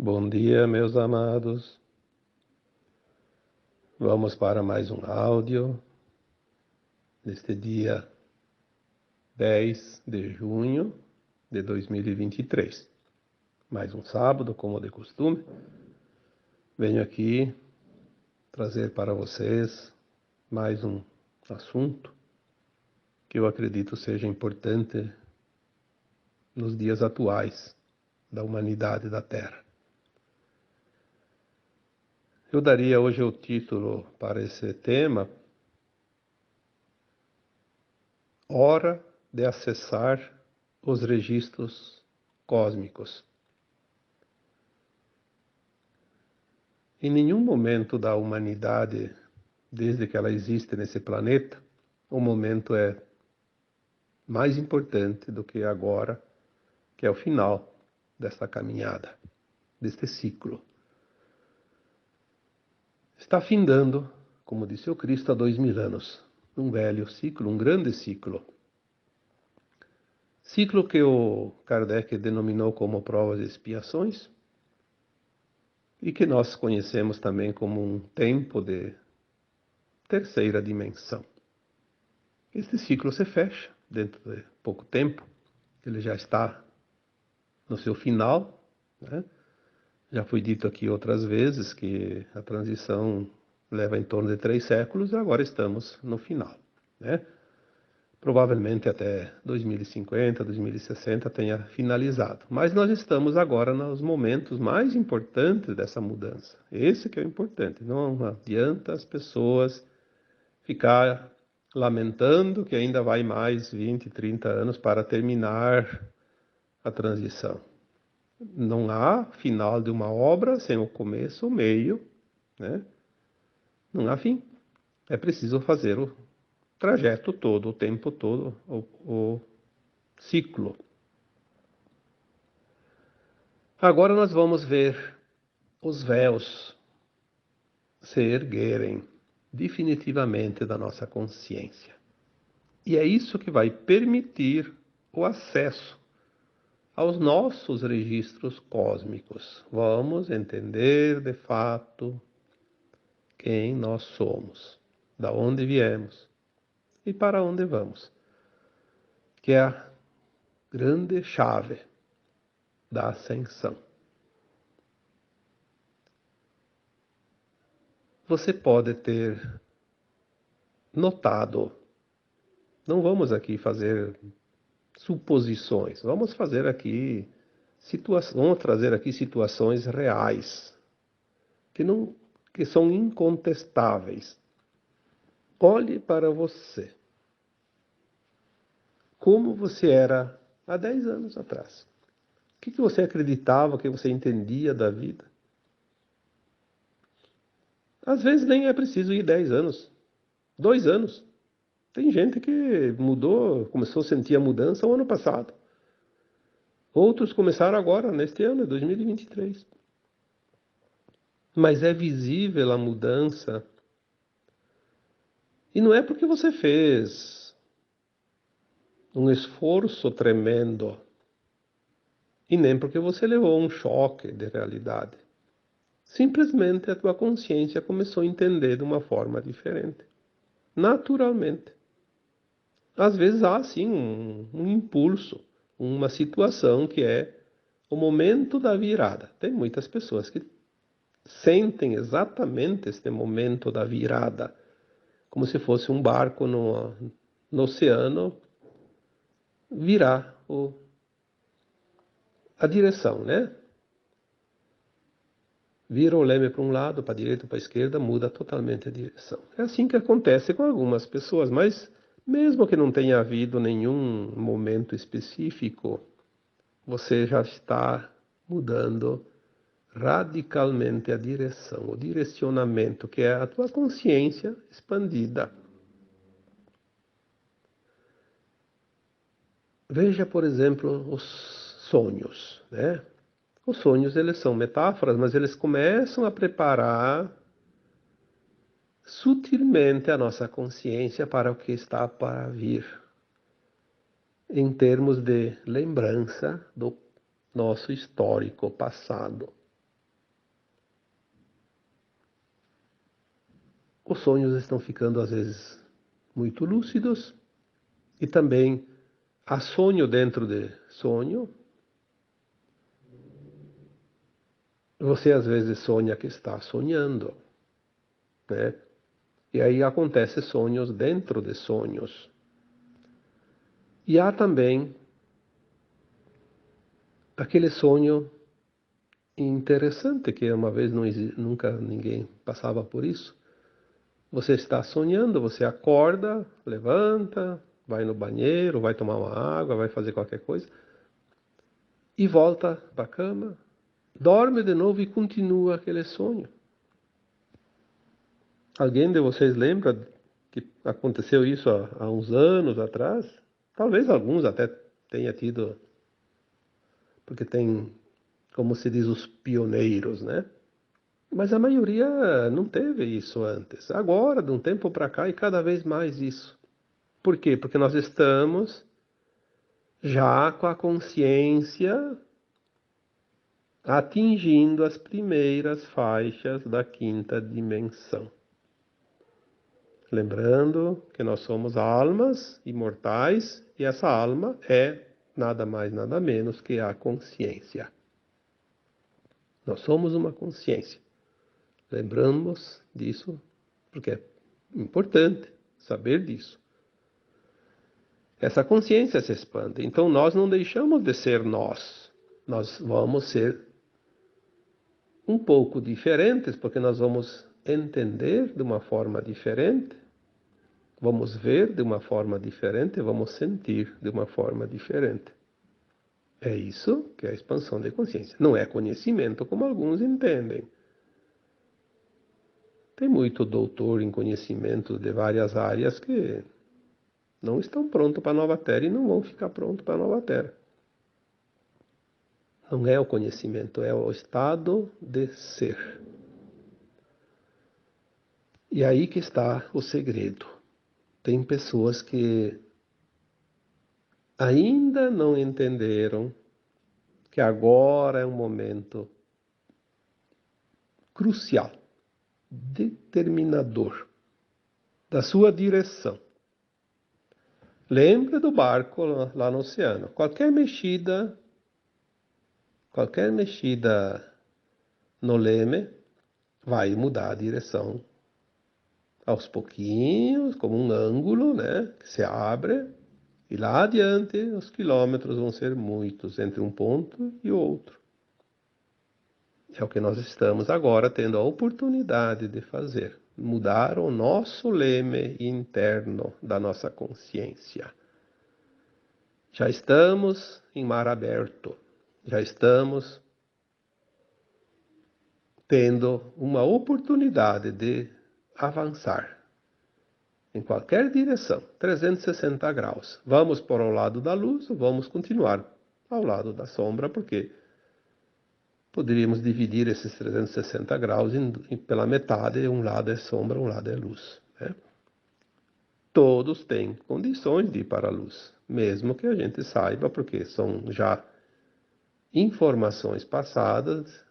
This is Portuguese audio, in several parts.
Bom dia, meus amados. Vamos para mais um áudio neste dia 10 de junho de 2023. Mais um sábado, como de costume. Venho aqui trazer para vocês mais um assunto que eu acredito seja importante nos dias atuais da humanidade da Terra. Eu daria hoje o título para esse tema: Hora de acessar os registros cósmicos. Em nenhum momento da humanidade, desde que ela existe nesse planeta, o momento é mais importante do que agora, que é o final desta caminhada, deste ciclo. Está findando, como disse o Cristo, há 2000 anos, um velho ciclo, um grande ciclo. Ciclo que o Kardec denominou como provas e expiações e que nós conhecemos também como um tempo de terceira dimensão. Este ciclo se fecha dentro de pouco tempo, ele já está no seu final, né? Já foi dito aqui outras vezes que a transição leva em torno de 3 séculos e agora estamos no final, né? Provavelmente até 2050, 2060 tenha finalizado. Mas nós estamos agora nos momentos mais importantes dessa mudança. Esse que é o importante. Não adianta as pessoas ficar lamentando que ainda vai mais 20, 30 anos para terminar a transição. Não há final de uma obra sem o começo, o meio, né? Não há fim. É preciso fazer o trajeto todo, o tempo todo, o ciclo. Agora nós vamos ver os véus se erguerem definitivamente da nossa consciência. E é isso que vai permitir o acesso aos nossos registros cósmicos. Vamos entender de fato quem nós somos, da onde viemos e para onde vamos, que é a grande chave da ascensão. Você pode ter notado, não vamos aqui fazer suposições, vamos trazer aqui situações reais, que são incontestáveis. Olhe para você. Como você era há 10 anos atrás. O que você acreditava, o que você entendia da vida? Às vezes nem é preciso ir 10 anos, 2 anos. Tem gente que mudou, começou a sentir a mudança o ano passado. Outros começaram agora, neste ano, 2023. Mas é visível a mudança. E não é porque você fez um esforço tremendo. E nem porque você levou um choque de realidade. Simplesmente a tua consciência começou a entender de uma forma diferente. Naturalmente. Às vezes há, sim, um impulso, uma situação que é o momento da virada. Tem muitas pessoas que sentem exatamente este momento da virada, como se fosse um barco no oceano virar a direção, né? Vira o leme para um lado, para a direita, para a esquerda, muda totalmente a direção. É assim que acontece com algumas pessoas, mas mesmo que não tenha havido nenhum momento específico, você já está mudando radicalmente a direção, o direcionamento, que é a tua consciência expandida. Veja, por exemplo, os sonhos, né? Os sonhos, eles são metáforas, mas eles começam a preparar sutilmente a nossa consciência para o que está para vir, em termos de lembrança do nosso histórico passado. os sonhos estão ficando às vezes muito lúcidos e também há sonho dentro de sonho. Você às vezes sonha que está sonhando, né? E aí acontecem sonhos dentro de sonhos. E há também aquele sonho interessante que uma vez nunca ninguém passava por isso. Você está sonhando, você acorda, levanta, vai no banheiro, vai tomar uma água, vai fazer qualquer coisa e volta para a cama, dorme de novo e continua aquele sonho. Alguém de vocês lembra que aconteceu isso há uns anos atrás? Talvez alguns até tenha tido, porque tem, como se diz, os pioneiros, né? Mas a maioria não teve isso antes. Agora, de um tempo para cá, e cada vez mais isso. Por quê? Porque nós estamos já com a consciência atingindo as primeiras faixas da quinta dimensão. Lembrando que nós somos almas imortais e essa alma é nada mais, nada menos que a consciência. Nós somos uma consciência. Lembramos disso porque é importante saber disso. Essa consciência se expande. Então nós não deixamos de ser nós. Nós vamos ser um pouco diferentes porque nós vamos entender de uma forma diferente. Vamos ver de uma forma diferente, vamos sentir de uma forma diferente. É isso que é a expansão de consciência. Não é conhecimento como alguns entendem. Tem muito doutor em conhecimento de várias áreas que não estão prontos para a nova Terra e não vão ficar prontos para a nova Terra. Não é o conhecimento, é o estado de ser. E aí que está o segredo. Tem pessoas que ainda não entenderam que agora é um momento crucial, determinador da sua direção. Lembra do barco lá no oceano. Qualquer mexida no leme vai mudar a direção aos pouquinhos, como um ângulo, né, que se abre, e lá adiante os quilômetros vão ser muitos entre um ponto e outro. É o que nós estamos agora tendo a oportunidade de fazer, mudar o nosso leme interno da nossa consciência. Já estamos em mar aberto, já estamos tendo uma oportunidade de avançar em qualquer direção, 360 graus. Vamos para o lado da luz ou vamos continuar ao lado da sombra, porque poderíamos dividir esses 360 graus pela metade, um lado é sombra, um lado é luz, né? Todos têm condições de ir para a luz, mesmo que a gente saiba, porque são já informações passadas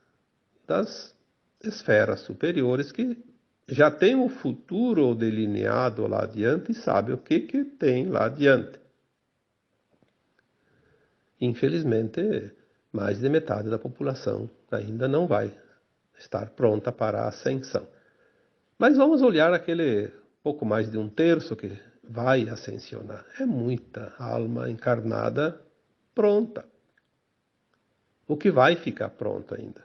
das esferas superiores que já tem o futuro delineado lá adiante e sabe o que tem lá adiante. Infelizmente, mais de metade da população ainda não vai estar pronta para a ascensão. Mas vamos olhar aquele pouco mais de um terço que vai ascensionar. É muita alma encarnada pronta. O que vai ficar pronto ainda?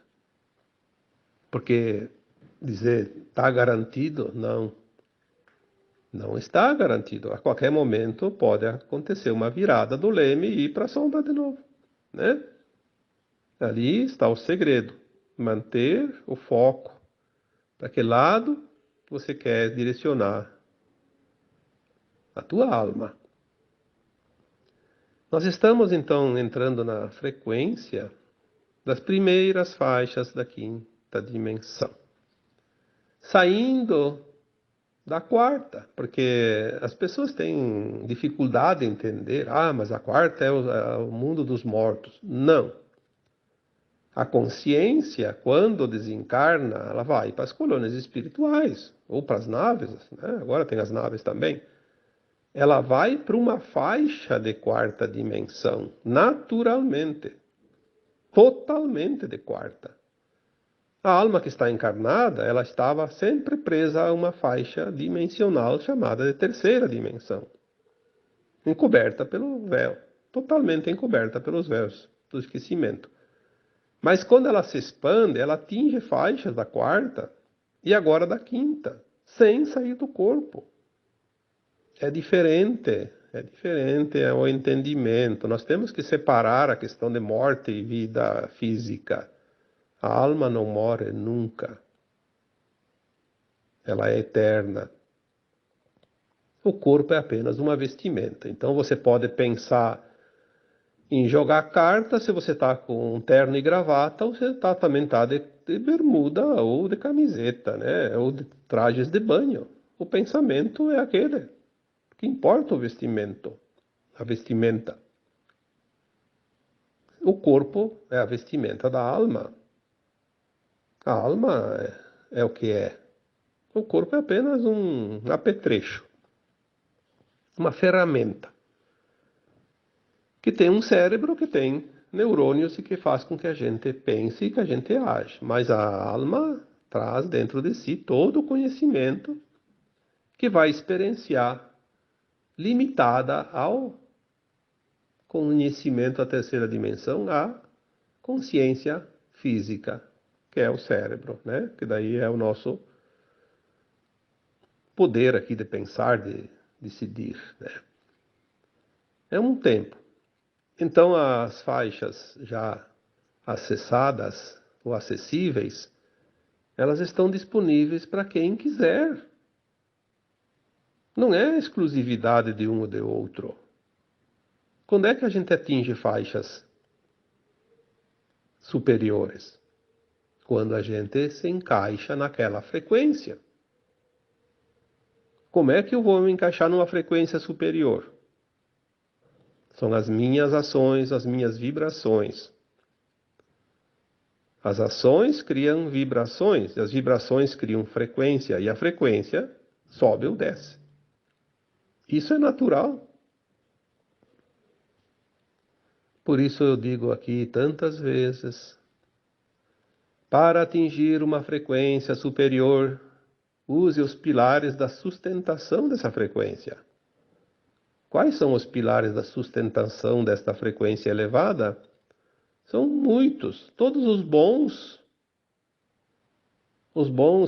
Porque dizer está garantido, não está garantido. A qualquer momento pode acontecer uma virada do leme e ir para a sombra de novo, né? Ali está o segredo, manter o foco. Para que lado você quer direcionar a tua alma? Nós estamos então entrando na frequência das primeiras faixas da quinta dimensão. Saindo da quarta, porque as pessoas têm dificuldade em entender, mas a quarta é o mundo dos mortos. Não. A consciência, quando desencarna, ela vai para as colônias espirituais, ou para as naves, né? Agora tem as naves também. Ela vai para uma faixa de quarta dimensão, naturalmente, totalmente de quarta. A alma que está encarnada, ela estava sempre presa a uma faixa dimensional chamada de terceira dimensão, encoberta pelo véu, totalmente encoberta pelos véus do esquecimento. Mas quando ela se expande, ela atinge faixas da quarta e agora da quinta, sem sair do corpo. É diferente é o entendimento. Nós temos que separar a questão de morte e vida física. A alma não morre nunca. Ela é eterna. O corpo é apenas uma vestimenta. Então você pode pensar em jogar carta se você está com um terno e gravata, ou você também está de bermuda ou de camiseta, né? Ou de trajes de banho. O pensamento é aquele. O que importa o vestimento, a vestimenta. O corpo é a vestimenta da alma. A alma é o que é. O corpo é apenas um apetrecho, uma ferramenta, que tem um cérebro, que tem neurônios e que faz com que a gente pense e que a gente age. Mas a alma traz dentro de si todo o conhecimento que vai experienciar, limitada ao conhecimento da terceira dimensão, a consciência física, que é o cérebro, né? Que daí é o nosso poder aqui de pensar, de decidir, né? É um tempo. Então as faixas já acessadas ou acessíveis, elas estão disponíveis para quem quiser. Não é exclusividade de um ou de outro. Quando é que a gente atinge faixas superiores? Quando a gente se encaixa naquela frequência. Como é que eu vou me encaixar numa frequência superior? São as minhas ações, as minhas vibrações. As ações criam vibrações, as vibrações criam frequência, e a frequência sobe ou desce. Isso é natural. Por isso eu digo aqui tantas vezes, para atingir uma frequência superior, use os pilares da sustentação dessa frequência. Quais são os pilares da sustentação desta frequência elevada? São muitos, todos os bons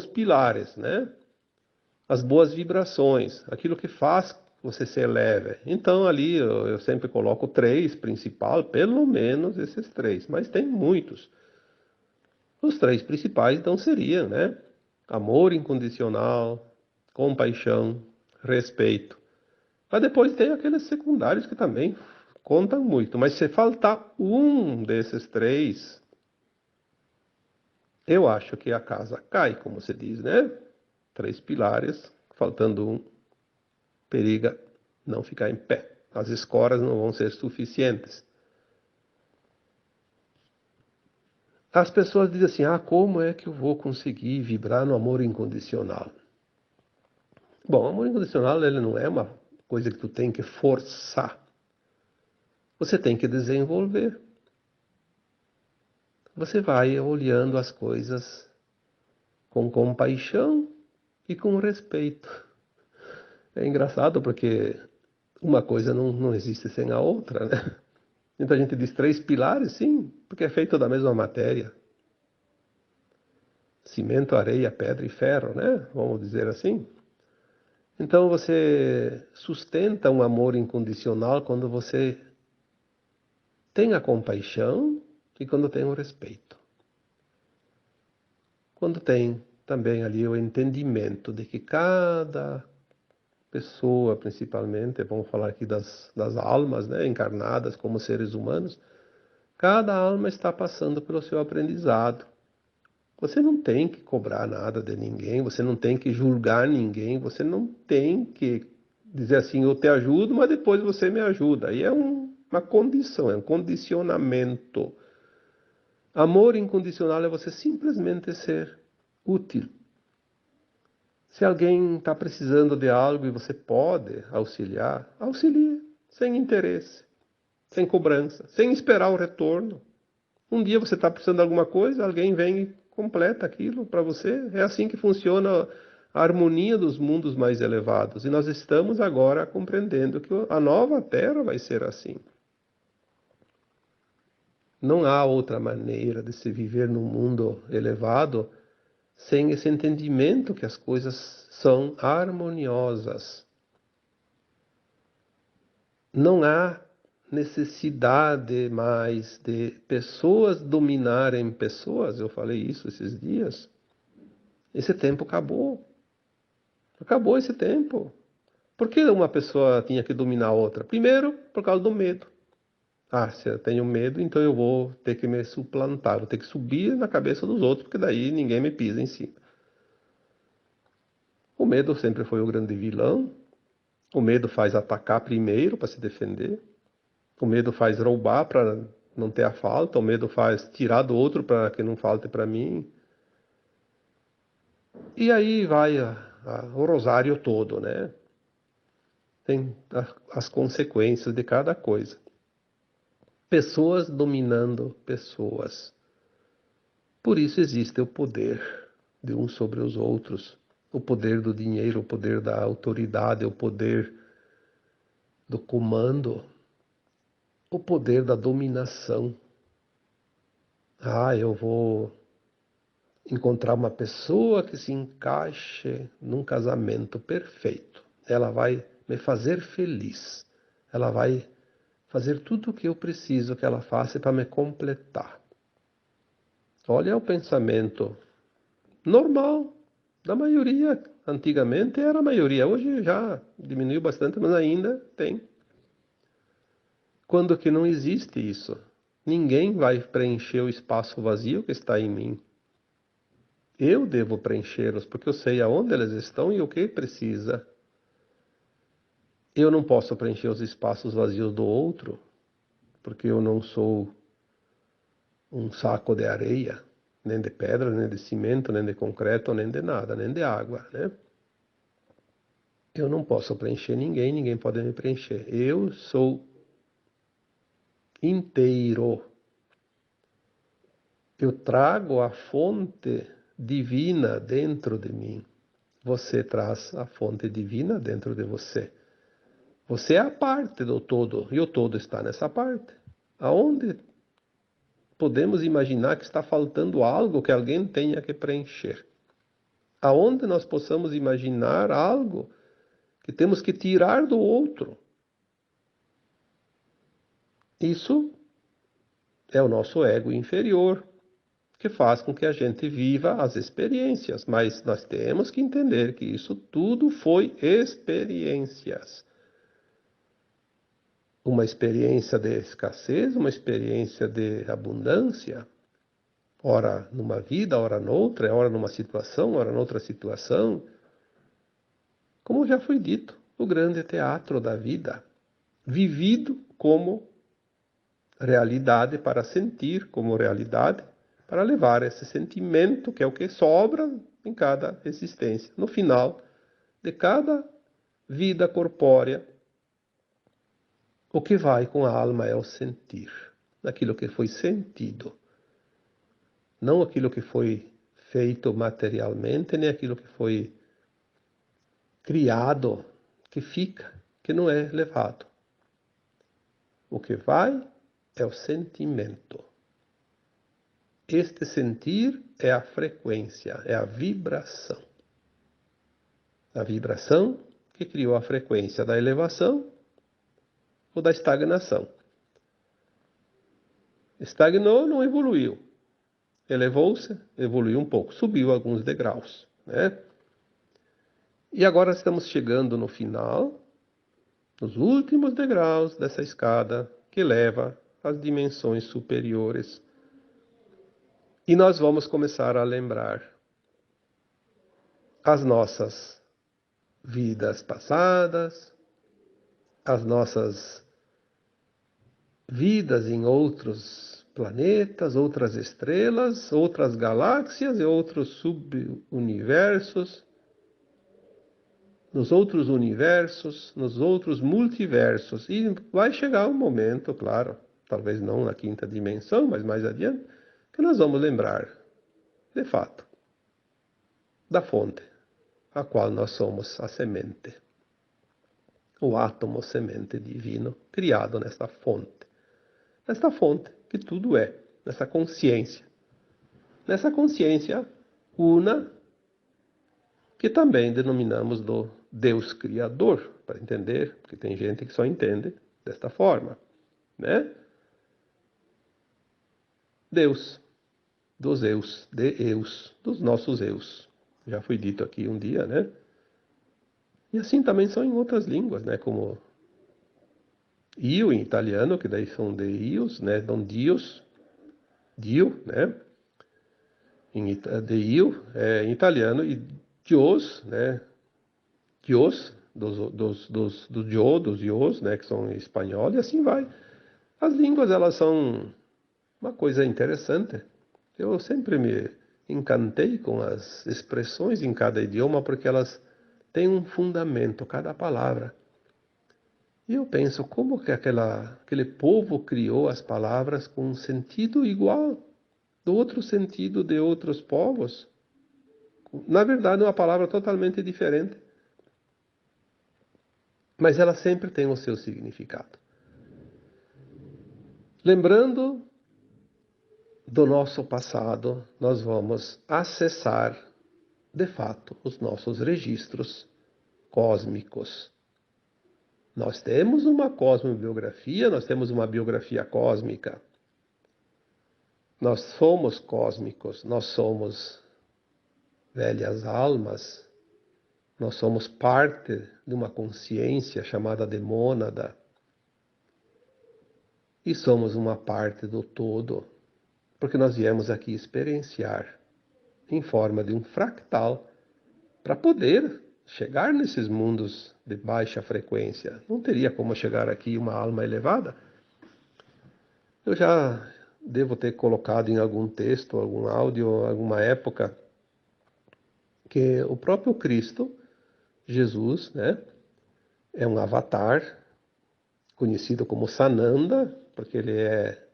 pilares, né? As boas vibrações, aquilo que faz você se eleve. Então ali eu sempre coloco 3 principal, pelo menos esses 3, mas tem muitos. Os 3 principais então seriam, né? Amor incondicional, compaixão, respeito. Mas depois tem aqueles secundários que também contam muito. Mas se faltar um desses 3, eu acho que a casa cai, como se diz, né? 3 pilares, faltando um, periga não ficar em pé. As escoras não vão ser suficientes. As pessoas dizem assim, como é que eu vou conseguir vibrar no amor incondicional? Bom, o amor incondicional ele não é uma coisa que tu tem que forçar. Você tem que desenvolver. Você vai olhando as coisas com compaixão e com respeito. É engraçado porque uma coisa não existe sem a outra, né? Então a gente diz 3 pilares, sim, porque é feito da mesma matéria. Cimento, areia, pedra e ferro, né? Vamos dizer assim. Então você sustenta um amor incondicional quando você tem a compaixão e quando tem o respeito. Quando tem também ali o entendimento de que cada pessoa, principalmente, vamos falar aqui das almas, né, encarnadas como seres humanos, cada alma está passando pelo seu aprendizado. Você não tem que cobrar nada de ninguém, você não tem que julgar ninguém, você não tem que dizer assim, eu te ajudo, mas depois você me ajuda. Aí é uma condição, é um condicionamento. Amor incondicional é você simplesmente ser útil. Se alguém está precisando de algo e você pode auxiliar, auxilie, sem interesse, sem cobrança, sem esperar o retorno. Um dia você está precisando de alguma coisa, alguém vem e completa aquilo para você. É assim que funciona a harmonia dos mundos mais elevados. E nós estamos agora compreendendo que a nova Terra vai ser assim. Não há outra maneira de se viver num mundo elevado sem esse entendimento que as coisas são harmoniosas. Não há necessidade mais de pessoas dominarem pessoas. Eu falei isso esses dias. Esse tempo acabou. Acabou esse tempo. Por que uma pessoa tinha que dominar a outra? Primeiro, por causa do medo. Ah, se eu tenho medo, então eu vou ter que me suplantar, vou ter que subir na cabeça dos outros, porque daí ninguém me pisa em cima. O medo sempre foi o grande vilão. O medo faz atacar primeiro para se defender. O medo faz roubar para não ter a falta. O medo faz tirar do outro para que não falte para mim. E aí vai o rosário todo, né? Tem as consequências de cada coisa. Pessoas dominando pessoas. Por isso existe o poder de uns sobre os outros. O poder do dinheiro, o poder da autoridade, o poder do comando, o poder da dominação. Ah, eu vou encontrar uma pessoa que se encaixe num casamento perfeito. Ela vai me fazer feliz. Ela vai fazer tudo o que eu preciso que ela faça para me completar. Olha o pensamento normal da maioria. Antigamente era a maioria, hoje já diminuiu bastante, mas ainda tem. Quando que não existe isso? Ninguém vai preencher o espaço vazio que está em mim. Eu devo preenchê-los, porque eu sei aonde eles estão e o que precisa. Eu não posso preencher os espaços vazios do outro, porque eu não sou um saco de areia, nem de pedra, nem de cimento, nem de concreto, nem de nada, nem de água, né? Eu não posso preencher ninguém, ninguém pode me preencher. Eu sou inteiro. Eu trago a fonte divina dentro de mim. Você traz a fonte divina dentro de você. Você é a parte do todo, e o todo está nessa parte. Aonde podemos imaginar que está faltando algo que alguém tenha que preencher? Aonde nós possamos imaginar algo que temos que tirar do outro? Isso é o nosso ego inferior, que faz com que a gente viva as experiências, mas nós temos que entender que isso tudo foi experiências. Uma experiência de escassez, uma experiência de abundância, ora numa vida, ora noutra, ora numa situação, ora noutra situação. Como já foi dito, o grande teatro da vida, vivido como realidade para sentir como realidade, para levar esse sentimento, que é o que sobra em cada existência. No final de cada vida corpórea, o que vai com a alma é o sentir, aquilo que foi sentido. Não aquilo que foi feito materialmente, nem aquilo que foi criado, que fica, que não é levado. O que vai é o sentimento. Este sentir é a frequência, é a vibração. A vibração que criou a frequência da elevação ou da estagnação. Estagnou, não evoluiu. Elevou-se, evoluiu um pouco, subiu alguns degraus, né? E agora estamos chegando no final, nos últimos degraus dessa escada que leva às dimensões superiores. E nós vamos começar a lembrar as nossas vidas passadas, as nossas vidas em outros planetas, outras estrelas, outras galáxias e outros subuniversos, nos outros universos, nos outros multiversos. E vai chegar um momento, claro, talvez não na quinta dimensão, mas mais adiante, que nós vamos lembrar, de fato, da fonte, a qual nós somos a semente, o átomo semente divino criado nesta fonte que tudo é, nessa consciência una, que também denominamos do Deus Criador, para entender, porque tem gente que só entende desta forma, né? Deus, dos eus, de eus, dos nossos eus. Já foi dito aqui um dia, né? E assim também são em outras línguas, né? Como io em italiano, que daí são deios, né? Então Dios, Dio, né? Dio em italiano, e Dios, né? Dios, do Dio, dos Dios, né? Que são em espanhol, e assim vai. As línguas, elas são uma coisa interessante. Eu sempre me encantei com as expressões em cada idioma, porque elas têm um fundamento, cada palavra. E eu penso, como que aquele povo criou as palavras com um sentido igual do outro sentido de outros povos? Na verdade, é uma palavra totalmente diferente, mas ela sempre tem o seu significado. Lembrando do nosso passado, nós vamos acessar, de fato, os nossos registros cósmicos. Nós temos uma cosmobiografia, nós temos uma biografia cósmica. Nós somos cósmicos, nós somos velhas almas, nós somos parte de uma consciência chamada de mônada. E somos uma parte do todo, porque nós viemos aqui experienciar em forma de um fractal para poder chegar nesses mundos de baixa frequência. Não teria como chegar aqui uma alma elevada. Eu já devo ter colocado em algum texto, algum áudio, alguma época, que o próprio Cristo, Jesus, né, é um avatar, conhecido como Sananda, porque ele é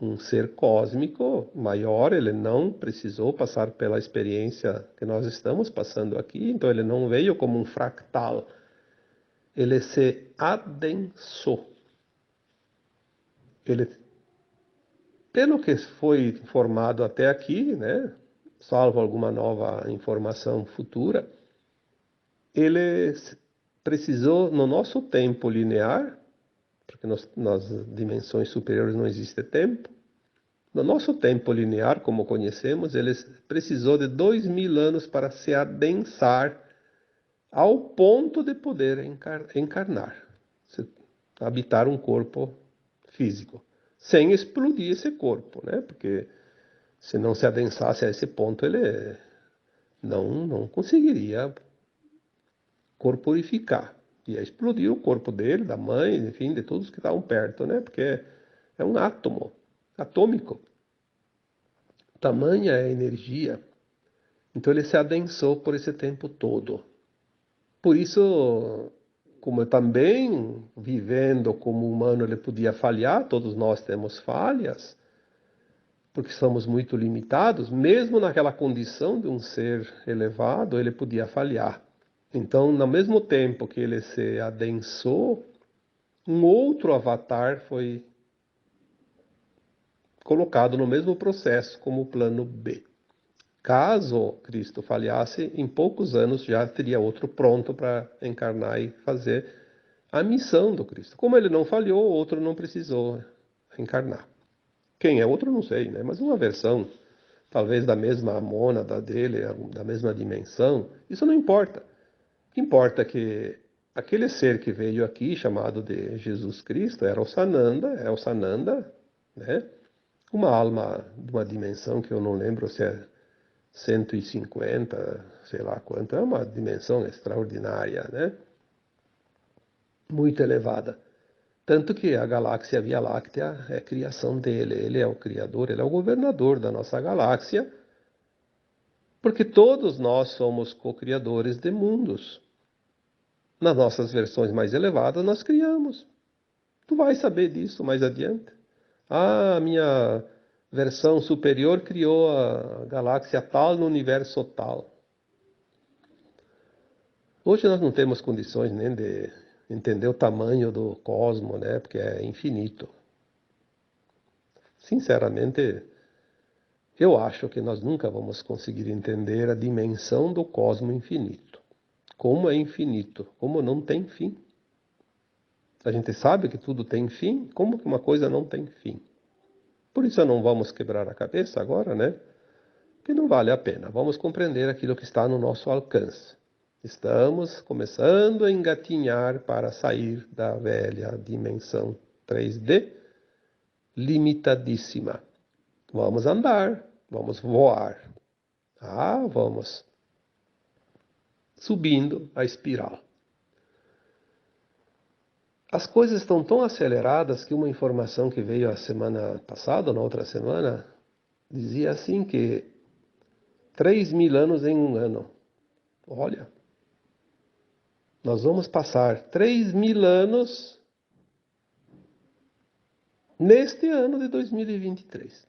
um ser cósmico maior, ele não precisou passar pela experiência que nós estamos passando aqui, então ele não veio como um fractal, ele se adensou. Ele, pelo que foi informado até aqui, né, salvo alguma nova informação futura, ele precisou, no nosso tempo linear, porque nas dimensões superiores não existe tempo, no nosso tempo linear, como conhecemos, ele precisou de 2000 anos para se adensar ao ponto de poder encarnar, habitar um corpo físico, sem explodir esse corpo, né? Porque se não se adensasse a esse ponto, ele não conseguiria corporificar. Ia explodir o corpo dele, da mãe, enfim, de todos que estavam perto, né? Porque é um átomo atômico. Tamanha é a energia. Então ele se adensou por esse tempo todo. Por isso, como também vivendo como humano ele podia falhar, todos nós temos falhas, porque somos muito limitados, mesmo naquela condição de um ser elevado, ele podia falhar. Então, no mesmo tempo que ele se adensou, um outro avatar foi colocado no mesmo processo como o plano B. Caso Cristo falhasse, em poucos anos já teria outro pronto para encarnar e fazer a missão do Cristo. Como ele não falhou, outro não precisou encarnar. Quem é outro, não sei, né? Mas uma versão, talvez da mesma mônada dele, da mesma dimensão, isso não importa. O que importa é que aquele ser que veio aqui, chamado de Jesus Cristo, era o Sananda, é o Sananda, né? Uma alma de uma dimensão que eu não lembro se é 150, sei lá quanto, é uma dimensão extraordinária, né? Muito elevada. Tanto que a galáxia Via Láctea é criação dele, ele é o criador, ele é o governador da nossa galáxia, porque todos nós somos co-criadores de mundos. Nas nossas versões mais elevadas, nós criamos. Tu vai saber disso mais adiante. Ah, a minha versão superior criou a galáxia tal no universo tal. Hoje nós não temos condições nem de entender o tamanho do cosmos, né? Porque é infinito. Sinceramente, eu acho que nós nunca vamos conseguir entender a dimensão do cosmos infinito. Como é infinito, como não tem fim. A gente sabe que tudo tem fim, como que uma coisa não tem fim? Por isso não vamos quebrar a cabeça agora, né? Que não vale a pena. Vamos compreender aquilo que está no nosso alcance. Estamos começando a engatinhar para sair da velha dimensão 3D limitadíssima. Vamos andar, vamos voar. Ah, vamos subindo a espiral. As coisas estão tão aceleradas que uma informação que veio a semana passada, ou na outra semana, dizia assim que 3.000 anos em um ano. Olha, nós vamos passar 3.000 anos neste ano de 2023.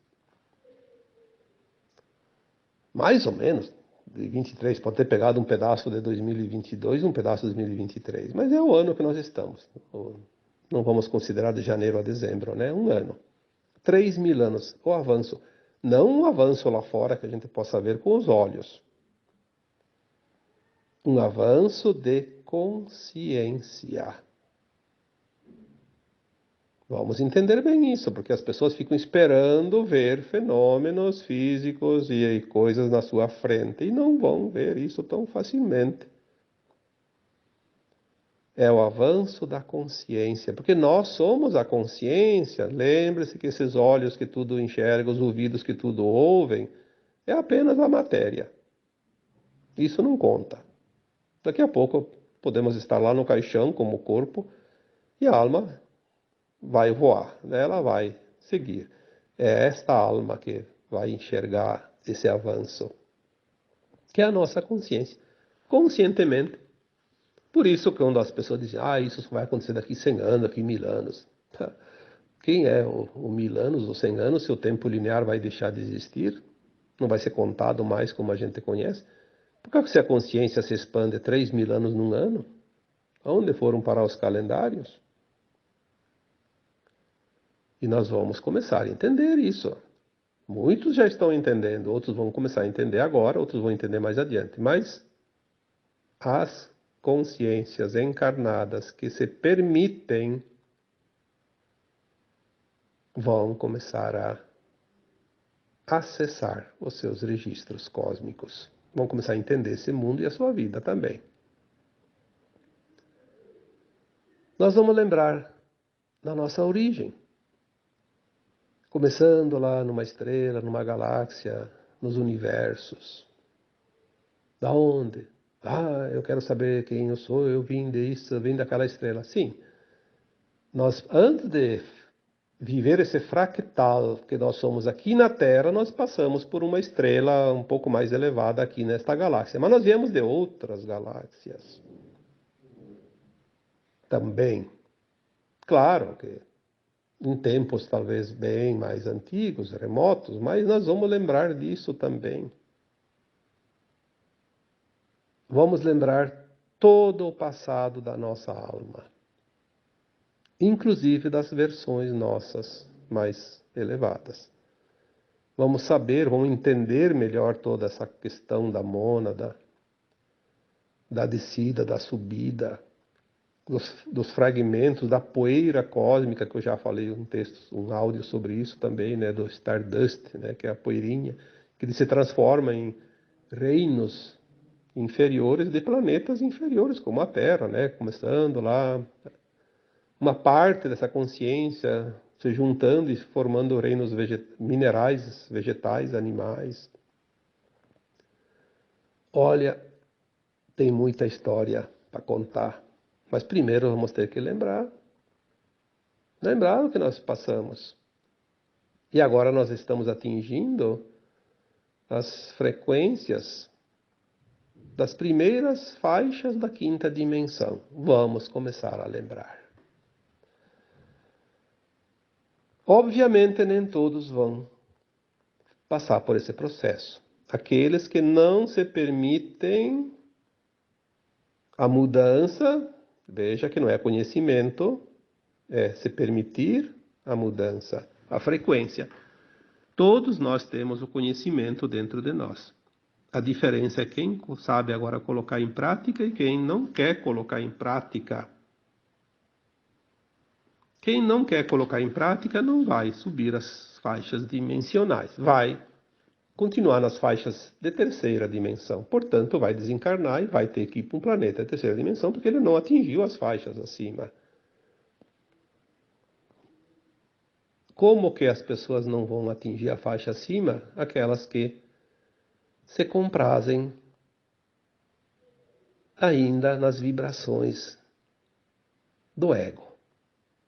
Mais ou menos, de 23, pode ter pegado um pedaço de 2022 e um pedaço de 2023, mas é o ano que nós estamos. Não vamos considerar de janeiro a dezembro, né? Um ano. 3.000 anos, o avanço. Não um avanço lá fora que a gente possa ver com os olhos. Um avanço de consciência. Vamos entender bem isso, porque as pessoas ficam esperando ver fenômenos físicos e coisas na sua frente e não vão ver isso tão facilmente. É o avanço da consciência, porque nós somos a consciência. Lembre-se que esses olhos que tudo enxergam, os ouvidos que tudo ouvem, é apenas a matéria. Isso não conta. Daqui a pouco podemos estar lá no caixão como corpo e a alma vai voar, né? Ela vai seguir. É esta alma que vai enxergar esse avanço, que é a nossa consciência, conscientemente. Por isso, quando as pessoas dizem, isso vai acontecer daqui 100 anos, daqui 1.000 anos. Quem é o 1.000 anos ou 100 anos, se o tempo linear vai deixar de existir? Não vai ser contado mais como a gente conhece? Por que se a consciência se expande 3.000 anos num ano? Onde foram parar os calendários? E nós vamos começar a entender isso. Muitos já estão entendendo, outros vão começar a entender agora, outros vão entender mais adiante. Mas as consciências encarnadas que se permitem vão começar a acessar os seus registros cósmicos. Vão começar a entender esse mundo e a sua vida também. Nós vamos lembrar da nossa origem. Começando lá numa estrela, numa galáxia, nos universos. Da onde? Eu quero saber quem eu sou, eu vim disso, eu vim daquela estrela. Sim, nós, antes de viver esse fractal que nós somos aqui na Terra, nós passamos por uma estrela um pouco mais elevada aqui nesta galáxia. Mas nós viemos de outras galáxias também. Claro que em tempos talvez bem mais antigos, remotos, mas nós vamos lembrar disso também. Vamos lembrar todo o passado da nossa alma, inclusive das versões nossas mais elevadas. Vamos saber, vamos entender melhor toda essa questão da mônada, da descida, da subida, dos fragmentos, da poeira cósmica, que eu já falei um texto, um áudio sobre isso também, né, do Stardust, né, que é a poeirinha, que se transforma em reinos inferiores de planetas inferiores, como a Terra, né, começando lá, uma parte dessa consciência se juntando e formando reinos minerais, vegetais, animais. Olha, tem muita história para contar. Mas primeiro vamos ter que lembrar Lembrar o que nós passamos. E agora nós estamos atingindo as frequências das primeiras faixas da quinta dimensão. Vamos começar a lembrar. Obviamente, nem todos vão passar por esse processo. Aqueles que não se permitem a mudança, veja que não é conhecimento, é se permitir a mudança, a frequência. Todos nós temos o conhecimento dentro de nós. A diferença é quem sabe agora colocar em prática e quem não quer colocar em prática. Quem não quer colocar em prática não vai subir as faixas dimensionais, vai continuar nas faixas de terceira dimensão. Portanto, vai desencarnar e vai ter que ir para um planeta de terceira dimensão porque ele não atingiu as faixas acima. Como que as pessoas não vão atingir a faixa acima? Aquelas que se comprazem ainda nas vibrações do ego.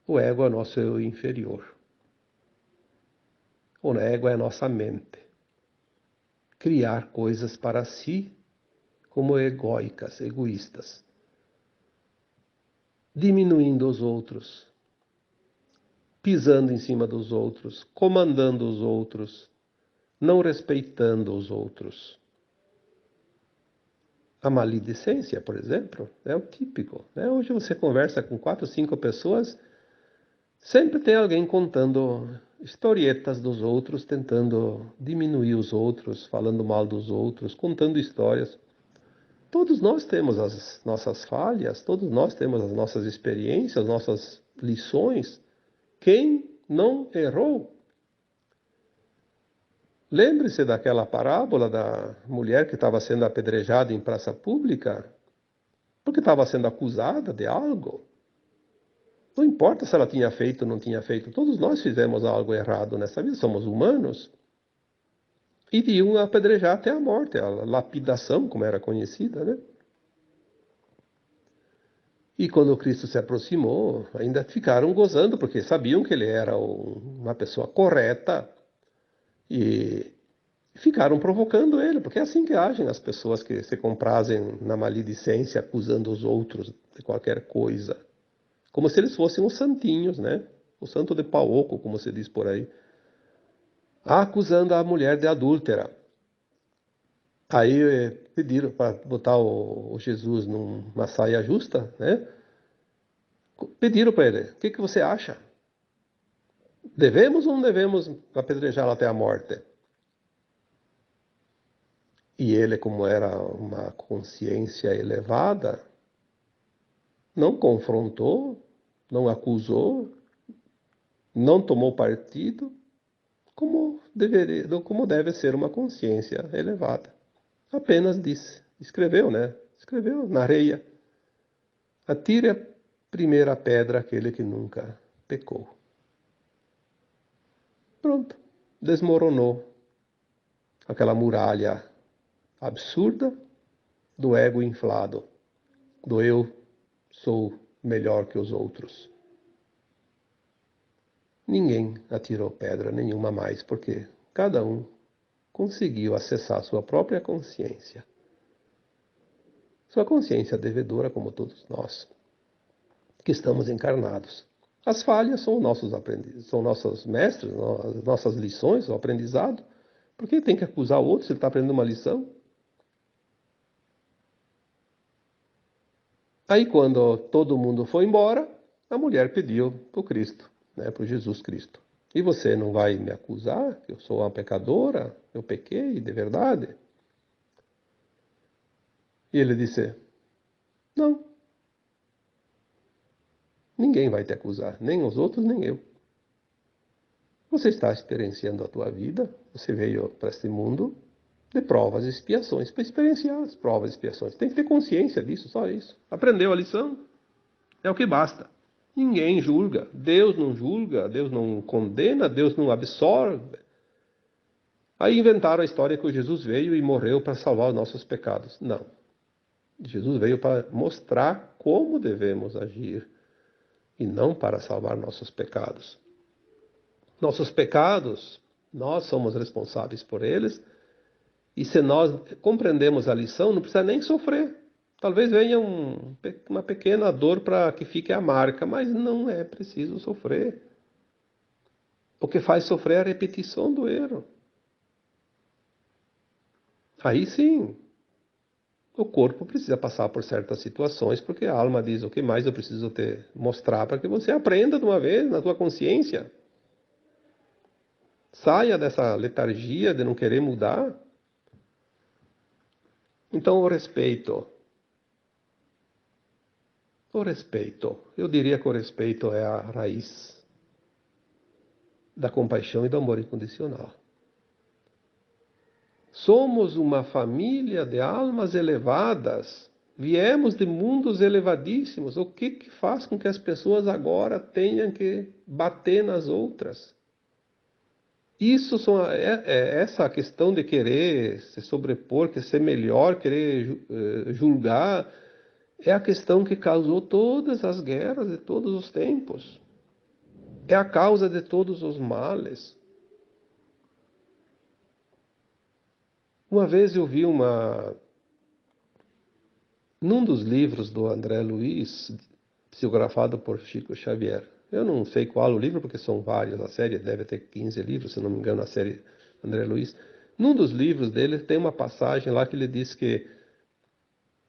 O ego é o nosso eu inferior. O ego é a nossa mente. Criar coisas para si como egóicas, egoístas. Diminuindo os outros. Pisando em cima dos outros. Comandando os outros. Não respeitando os outros. A maledicência, por exemplo, é o típico. Né? Hoje você conversa com 4, 5 pessoas, sempre tem alguém contando historietas dos outros, tentando diminuir os outros, falando mal dos outros, contando histórias. Todos nós temos as nossas falhas, todos nós temos as nossas experiências, nossas lições. Quem não errou? Lembre-se daquela parábola da mulher que estava sendo apedrejada em praça pública, porque estava sendo acusada de algo. Não importa se ela tinha feito ou não tinha feito, todos nós fizemos algo errado nessa vida, somos humanos. E iam apedrejar até a morte, a lapidação, como era conhecida, né? E quando Cristo se aproximou, ainda ficaram gozando, porque sabiam que ele era uma pessoa correta, e ficaram provocando ele, porque é assim que agem as pessoas que se comprazem na maledicência, acusando os outros de qualquer coisa. Como se eles fossem os santinhos, né? O santo de pau oco, como se diz por aí. Acusando a mulher de adúltera. Aí pediram para botar o Jesus numa saia justa, né? Pediram para ele, o que você acha? Devemos ou não devemos apedrejá-lo até a morte? E ele, como era uma consciência elevada, não confrontou, não acusou, não tomou partido, como deve ser uma consciência elevada. Apenas disse, escreveu, né? Escreveu na areia. Atire a primeira pedra aquele que nunca pecou. Pronto, desmoronou aquela muralha absurda do ego inflado, do eu sou melhor que os outros. Ninguém atirou pedra nenhuma mais, porque cada um conseguiu acessar sua própria consciência. Sua consciência devedora, como todos nós, que estamos encarnados. As falhas são nossos aprendizes, são nossos mestres, nossas lições, o aprendizado. Por que tem que acusar o outro se ele está aprendendo uma lição? Aí, quando todo mundo foi embora, a mulher pediu para o Cristo, né, para o Jesus Cristo. E você não vai me acusar que eu sou uma pecadora? Eu pequei de verdade? E ele disse, não. Ninguém vai te acusar, nem os outros, nem eu. Você está experienciando a tua vida, você veio para este mundo de provas e expiações, para experienciar as provas e expiações. Tem que ter consciência disso, só isso. Aprendeu a lição? É o que basta. Ninguém julga, Deus não condena, Deus não absorve. Aí inventaram a história que o Jesus veio e morreu para salvar os nossos pecados. Não. Jesus veio para mostrar como devemos agir. e não para salvar nossos pecados. Nossos pecados, nós somos responsáveis por eles, e se nós compreendemos a lição, não precisa nem sofrer. Talvez venha uma pequena dor para que fique a marca, mas não é preciso sofrer. O que faz sofrer é a repetição do erro. Aí sim, o corpo precisa passar por certas situações, porque a alma diz: o que mais eu preciso te mostrar para que você aprenda de uma vez na tua consciência? Saia dessa letargia de não querer mudar. Então, o respeito. O respeito. Eu diria que o respeito é a raiz da compaixão e do amor incondicional. Somos uma família de almas elevadas. Viemos de mundos elevadíssimos. O que faz com que as pessoas agora tenham que bater nas outras? Isso essa questão de querer se sobrepor, querer ser melhor, querer julgar, é a questão que causou todas as guerras de todos os tempos. É a causa de todos os males. Uma vez eu vi num dos livros do André Luiz, psicografado por Chico Xavier. Eu não sei qual o livro, porque são vários, a série deve ter 15 livros, se não me engano, a série André Luiz. Num dos livros dele tem uma passagem lá que ele diz que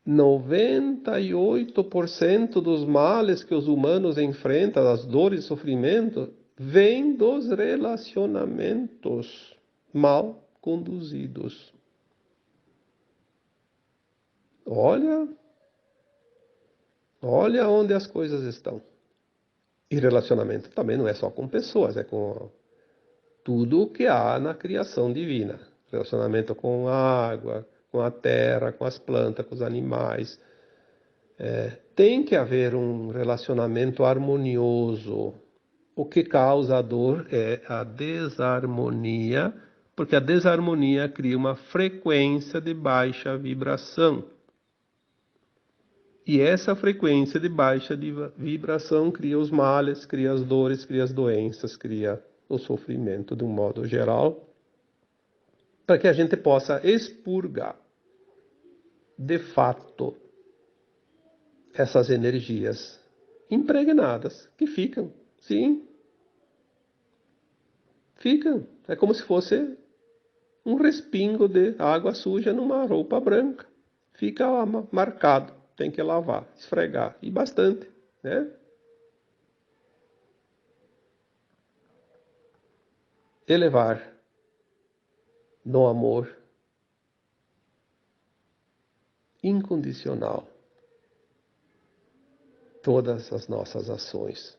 98% dos males que os humanos enfrentam, as dores e sofrimento, vêm dos relacionamentos mal conduzidos. Olha onde as coisas estão. E relacionamento também não é só com pessoas, é com tudo o que há na criação divina. Relacionamento com a água, com a terra, com as plantas, com os animais. Tem que haver um relacionamento harmonioso. O que causa a dor é a desarmonia, porque a desarmonia cria uma frequência de baixa vibração. E essa frequência de baixa vibração cria os males, cria as dores, cria as doenças, cria o sofrimento de um modo geral, para que a gente possa expurgar, de fato, essas energias impregnadas que ficam, sim, ficam. É como se fosse um respingo de água suja numa roupa branca. Fica lá marcado, tem que lavar, esfregar, e bastante, né? Elevar no amor incondicional todas as nossas ações.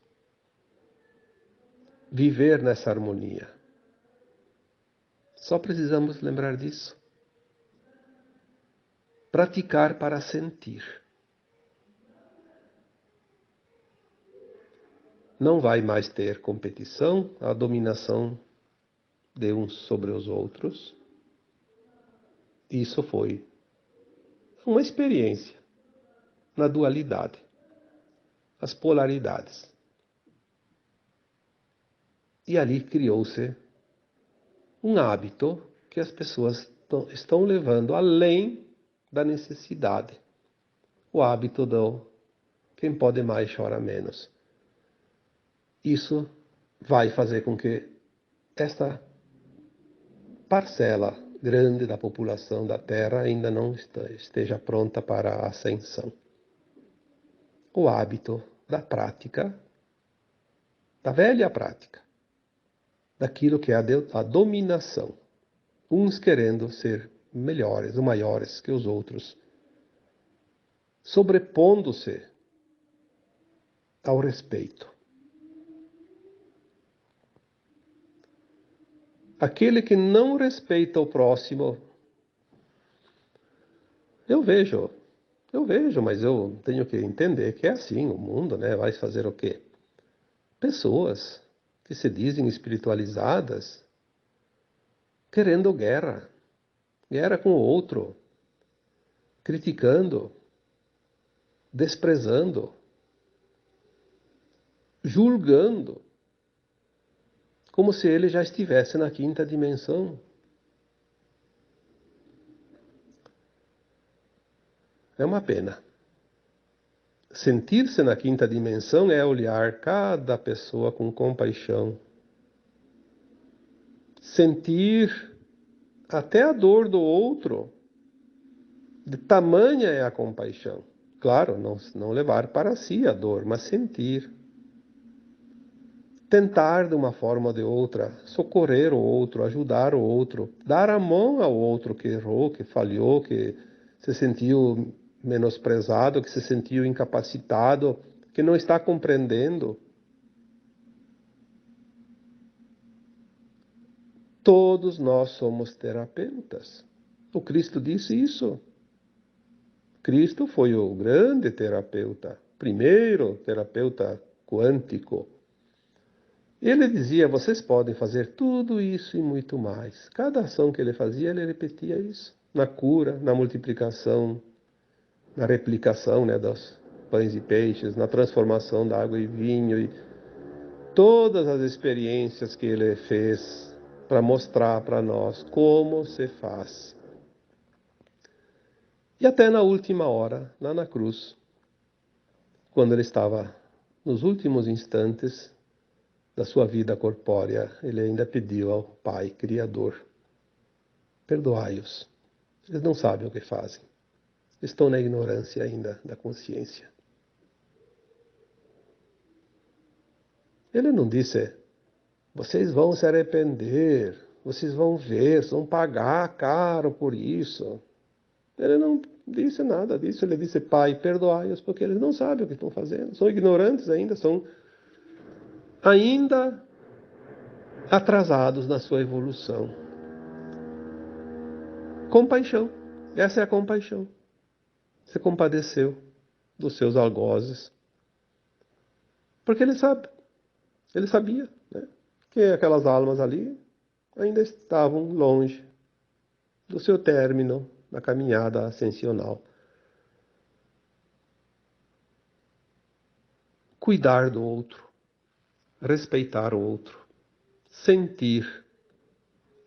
Viver nessa harmonia. Só precisamos lembrar disso. Praticar para sentir. Não vai mais ter competição, a dominação de uns sobre os outros. Isso foi uma experiência na dualidade, as polaridades. E ali criou-se um hábito que as pessoas estão levando além da necessidade. O hábito do quem pode mais chora menos. Isso vai fazer com que esta parcela grande da população da Terra ainda não esteja pronta para a ascensão. O hábito da prática, da velha prática, daquilo que é a dominação. Uns querendo ser melhores ou maiores que os outros, sobrepondo-se ao respeito. Aquele que não respeita o próximo, eu vejo, mas eu tenho que entender que é assim o mundo, né? Vai fazer o quê? Pessoas que se dizem espiritualizadas, querendo guerra com o outro, criticando, desprezando. julgando, como se ele já estivesse na quinta dimensão. É uma pena. Sentir-se na quinta dimensão é olhar cada pessoa com compaixão. Sentir até a dor do outro. De tamanha é a compaixão. Claro, não levar para si a dor, mas sentir. Tentar de uma forma ou de outra, socorrer o outro, ajudar o outro, dar a mão ao outro que errou, que falhou, que se sentiu menosprezado, que se sentiu incapacitado, que não está compreendendo. Todos nós somos terapeutas. O Cristo disse isso. Cristo foi o grande terapeuta, primeiro terapeuta quântico. Ele dizia, vocês podem fazer tudo isso e muito mais. Cada ação que ele fazia, ele repetia isso. Na cura, na multiplicação, na replicação, né, dos pães e peixes, na transformação da água em vinho. E todas as experiências que ele fez para mostrar para nós como se faz. E até na última hora, lá na cruz, quando ele estava nos últimos instantes da sua vida corpórea, ele ainda pediu ao Pai Criador: perdoai-os, eles não sabem o que fazem, estão na ignorância ainda da consciência. Ele não disse, vocês vão se arrepender, vocês vão ver, vão pagar caro por isso. Ele não disse nada disso, ele disse, Pai, perdoai-os, porque eles não sabem o que estão fazendo, são ignorantes ainda, são ainda atrasados na sua evolução. Compaixão, essa é a compaixão. Se compadeceu dos seus algozes, porque ele sabia, né, que aquelas almas ali ainda estavam longe do seu término na caminhada ascensional. Cuidar do outro, respeitar o outro, sentir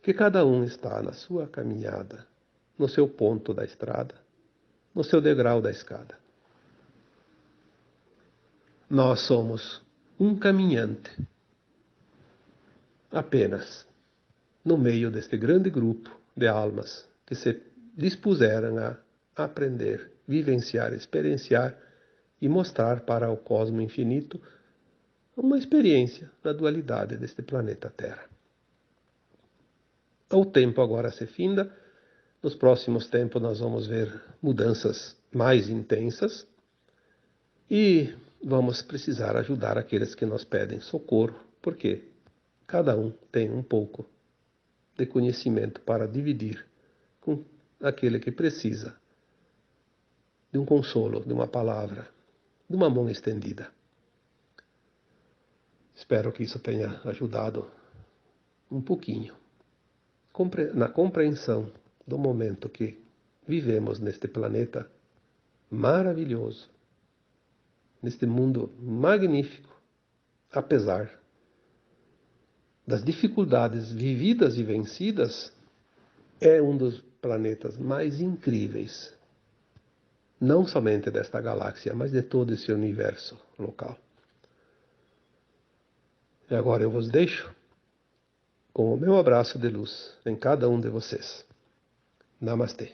que cada um está na sua caminhada, no seu ponto da estrada, no seu degrau da escada. Nós somos um caminhante, apenas, no meio deste grande grupo de almas que se dispuseram a aprender, vivenciar, experienciar e mostrar para o cosmo infinito uma experiência da dualidade deste planeta Terra. O tempo agora se finda, nos próximos tempos nós vamos ver mudanças mais intensas e vamos precisar ajudar aqueles que nos pedem socorro, porque cada um tem um pouco de conhecimento para dividir com aquele que precisa de um consolo, de uma palavra, de uma mão estendida. Espero que isso tenha ajudado um pouquinho na compreensão do momento que vivemos neste planeta maravilhoso, neste mundo magnífico, apesar das dificuldades vividas e vencidas, é um dos planetas mais incríveis, não somente desta galáxia, mas de todo esse universo local. E agora eu vos deixo com o meu abraço de luz em cada um de vocês. Namastê.